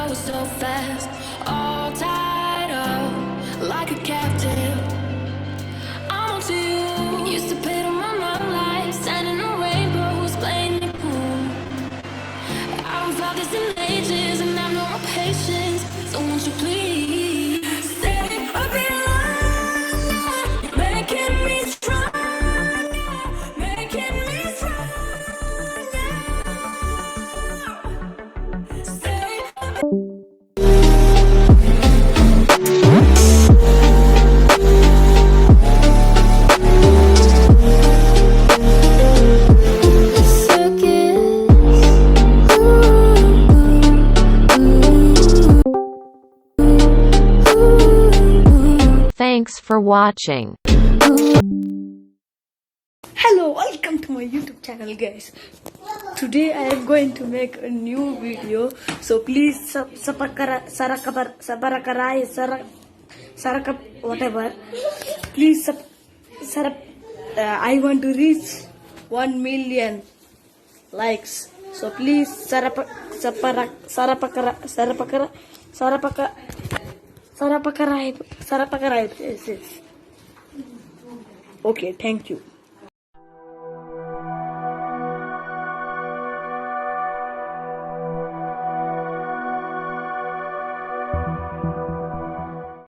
was so fast, all tied up like a captive. I'm on to you. Used to pay to my mom like standing on rainbows, playing it cool. I haven't felt this in ages, and I've no more patience. So won't you please stay a bit longer, making me stronger, making me stronger. Stay a bit. Thanks for watching. Hello, welcome to my YouTube channel, guys. Today I am going to make a new video, so please whatever. Please I want to reach 1 million likes, so please yes. Okay, thank you.